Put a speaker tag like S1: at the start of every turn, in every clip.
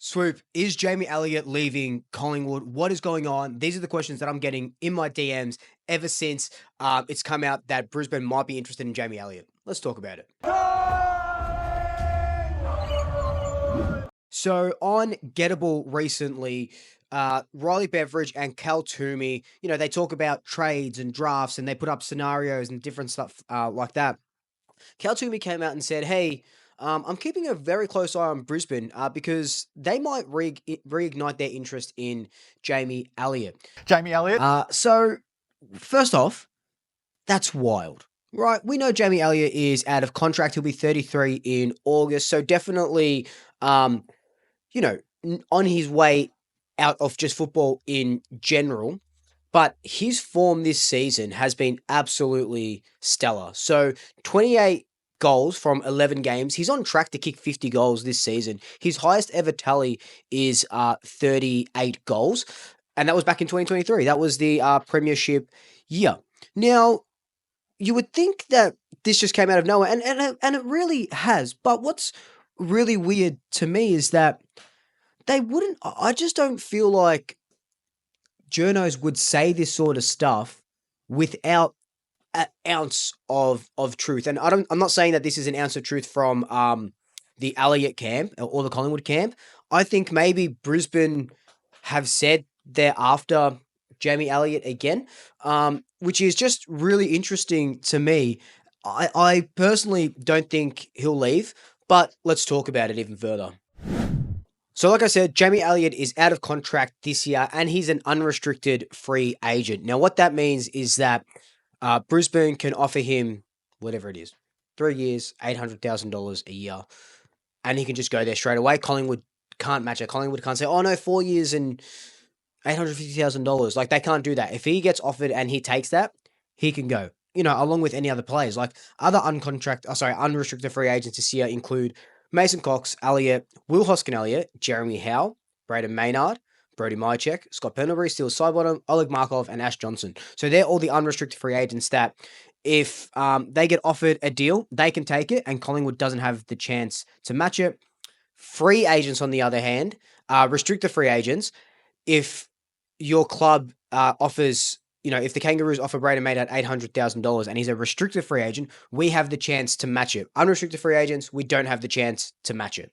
S1: Swoop, is Jamie Elliott leaving Collingwood? What is going on? These are the questions that I'm getting in my DMs ever since it's come out that Brisbane might be interested in Jamie Elliott. Let's talk about it. So on GETTABLE recently, Riley Beveridge and Cal Toomey, they talk about trades and drafts and they put up scenarios and different stuff like that. Cal Toomey came out and said, "Hey, I'm keeping a very close eye on Brisbane because they might reignite their interest in Jamie Elliott."
S2: Jamie Elliott.
S1: So first off, that's wild, right? We know Jamie Elliott is out of contract. He'll be 33 in August, so definitely, um, on his way out of just football in general. But his form this season has been absolutely stellar. So 28 goals from 11 games. He's on track to kick 50 goals this season. His highest ever tally is 38 goals. And that was back in 2023. That was the premiership year. Now, you would think that this just came out of nowhere, and it really has. But what's really weird to me is that they wouldn't. I just don't feel like journos would say this sort of stuff without an ounce of truth. And I'm not saying that this is an ounce of truth from the Elliott camp or the Collingwood camp. I think maybe Brisbane have said they're after Jamie Elliott again, which is just really interesting to me. I personally don't think he'll leave, but let's talk about it even further. So like I said, Jamie Elliott is out of contract this year and he's an unrestricted free agent. Now, what that means is that Brisbane can offer him whatever it is, 3 years, $800,000 a year, and he can just go there straight away. Collingwood can't match it. Collingwood can't say, "Oh no, 4 years and $850,000." Like, they can't do that. If he gets offered and he takes that, he can go. Along with any other players. Like other unrestricted free agents this year include Mason Cox, Elliott, Will Hoskin-Elliott, Jeremy Howe, Braden Maynard, Brody Mychek, Scott Pendlebury, Steele Sidebottom, Oleg Markov, and Ash Johnson. So they're all the unrestricted free agents that if they get offered a deal, they can take it, and Collingwood doesn't have the chance to match it. Free agents, on the other hand, restricted free agents, if your club offers, if the Kangaroos offer Braden Maynard $800,000 and he's a restricted free agent, we have the chance to match it. Unrestricted free agents, we don't have the chance to match it.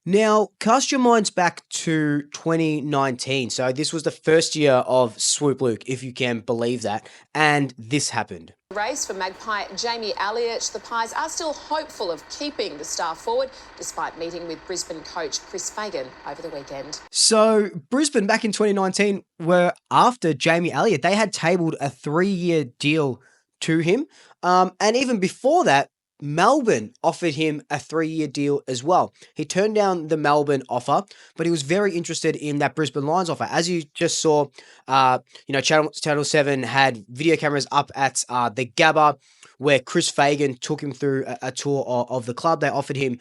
S1: Now, cast your minds back to 2019. So this was the first year of swoopluke, if you can believe that, and this happened.
S3: Race for magpie Jamie Elliott. The Pies are still hopeful of keeping the star forward despite meeting with Brisbane coach Chris Fagan over the weekend.
S1: So Brisbane back in 2019 were after Jamie Elliott. They had tabled a 3-year deal to him. And even before that, Melbourne offered him a 3-year deal as well. He turned down the Melbourne offer, but he was very interested in that Brisbane Lions offer. As you just saw, Channel 7 had video cameras up at the Gabba where Chris Fagan took him through a tour of the club. They offered him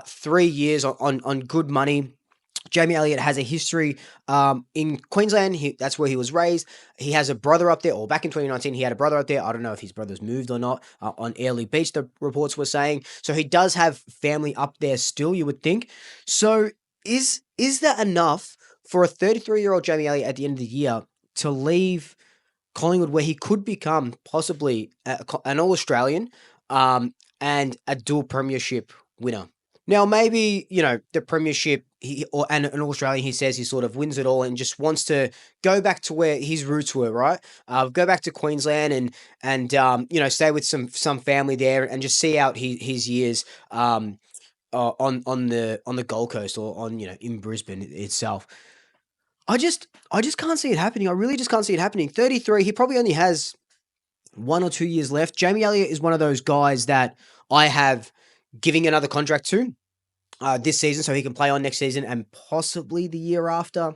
S1: 3 years on good money. Jamie Elliott has a history in Queensland. That's where he was raised. He has a brother up there, or back in 2019, he had a brother up there. I don't know if his brother's moved or not, on Airlie Beach, the reports were saying. So he does have family up there still, you would think. So is that enough for a 33-year-old Jamie Elliott at the end of the year to leave Collingwood, where he could become possibly an All-Australian and a dual premiership winner? Now, maybe, the premiership and an All-Australian, he says he sort of wins it all and just wants to go back to where his roots were, right? Go back to Queensland and stay with some family there and just see out his years on the Gold Coast or in Brisbane itself. I just can't see it happening. I really just can't see it happening. 33, he probably only has 1 or 2 years left. Jamie Elliott is one of those guys that I have giving another contract to this season so he can play on next season and possibly the year after.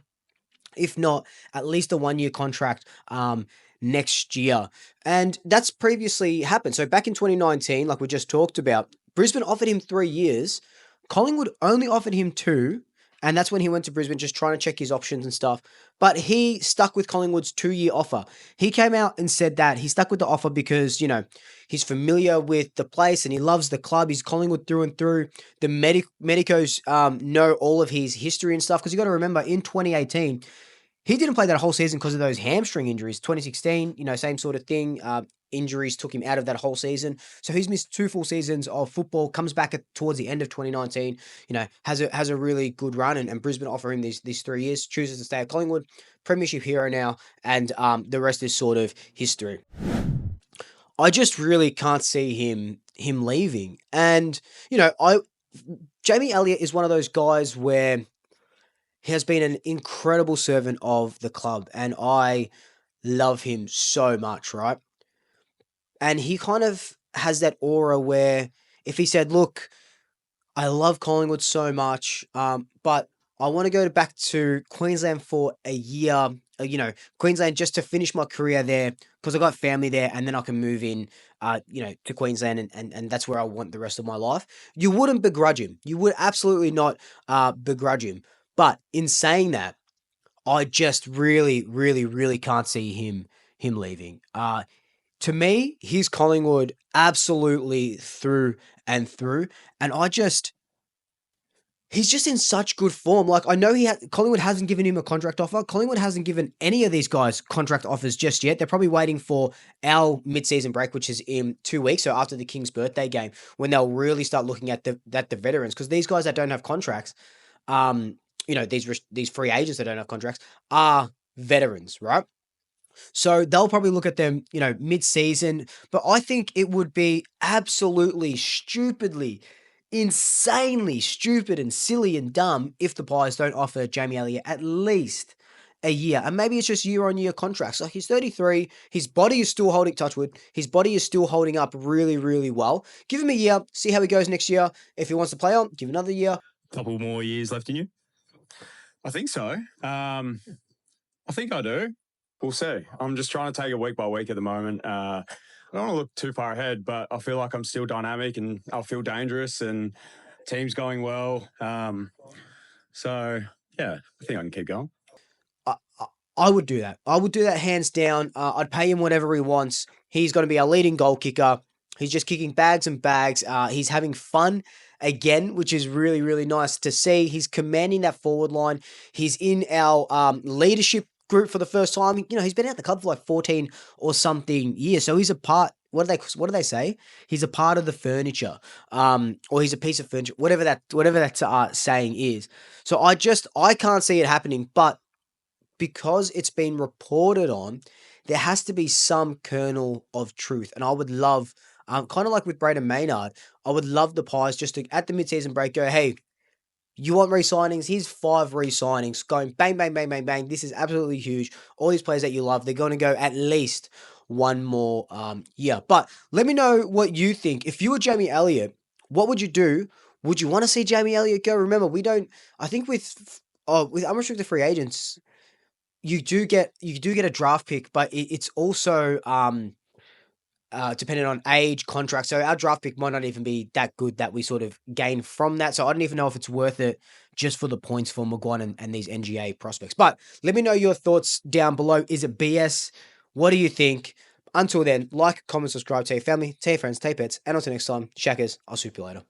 S1: If not, at least a 1-year contract next year. And that's previously happened. So back in 2019, like we just talked about, Brisbane offered him 3 years. Collingwood only offered him 2. And that's when he went to Brisbane, just trying to check his options and stuff. But he stuck with Collingwood's 2-year offer. He came out and said that he stuck with the offer because, he's familiar with the place and he loves the club. He's Collingwood through and through. The medicos know all of his history and stuff. Because you got to remember, in 2018, he didn't play that whole season because of those hamstring injuries. 2016, same sort of thing. Injuries took him out of that whole season. So he's missed 2 full seasons of football, comes back towards the end of 2019, has a really good run, and Brisbane offer him these 3 years, chooses to stay at Collingwood, premiership hero now, and the rest is sort of history. I just really can't see him leaving. And, Jamie Elliott is one of those guys where he has been an incredible servant of the club, and I love him so much, right? And he kind of has that aura where if he said, look, I love Collingwood so much, but I want to go back to Queensland for a year, Queensland just to finish my career there because I got family there and then I can move in, to Queensland and that's where I want the rest of my life. You wouldn't begrudge him. You would absolutely not begrudge him. But in saying that, I just really, really, really can't see him leaving. To me, he's Collingwood absolutely through and through. And he's just in such good form. Like, I know Collingwood hasn't given him a contract offer. Collingwood hasn't given any of these guys contract offers just yet. They're probably waiting for our mid-season break, which is in 2 weeks. So after the King's birthday game, when they'll really start looking at the veterans. Because these guys that don't have contracts, these free agents that don't have contracts are veterans, right? So they'll probably look at them, mid-season. But I think it would be absolutely stupidly, insanely stupid and silly and dumb if the Pies don't offer Jamie Elliott at least a year. And maybe it's just year-on-year contracts. Like, he's 33. His body is still holding, touchwood, his body is still holding up really, really well. Give him a year. See how he goes next year. If he wants to play on, give another year.
S2: Couple more years left in you? I think so. I think I do. We'll see. I'm just trying to take it week by week at the moment. I don't want to look too far ahead, but I feel like I'm still dynamic and I feel dangerous and team's going well. So, yeah, I think I can keep going.
S1: I would do that. I would do that hands down. I'd pay him whatever he wants. He's going to be our leading goal kicker. He's just kicking bags and bags. He's having fun again, which is really, really nice to see. He's commanding that forward line. He's in our leadership group for the first time. He's been at the club for like 14 or something years. So he's a part. What do they say? He's a part of the furniture, or he's a piece of furniture. Whatever that saying is. So I can't see it happening, but because it's been reported on, there has to be some kernel of truth. And I would love, kind of like with Braden Maynard, I would love the Pies just to, at the mid-season break, go, hey, you want re-signings? Here's 5 re-signings going bang, bang, bang, bang, bang. This is absolutely huge. All these players that you love, they're going to go at least one more year. But let me know what you think. If you were Jamie Elliott, what would you do? Would you want to see Jamie Elliott go? Remember, I think with unrestricted free agents, you do get a draft pick, but it's also dependent on age, contract. So our draft pick might not even be that good that we sort of gain from that. So I don't even know if it's worth it just for the points for Maguire and these NGA prospects. But let me know your thoughts down below. Is it BS? What do you think? Until then, like, comment, subscribe, tell your family, tell your friends, tell your pets, and until next time, Shackers, I'll swoop you later.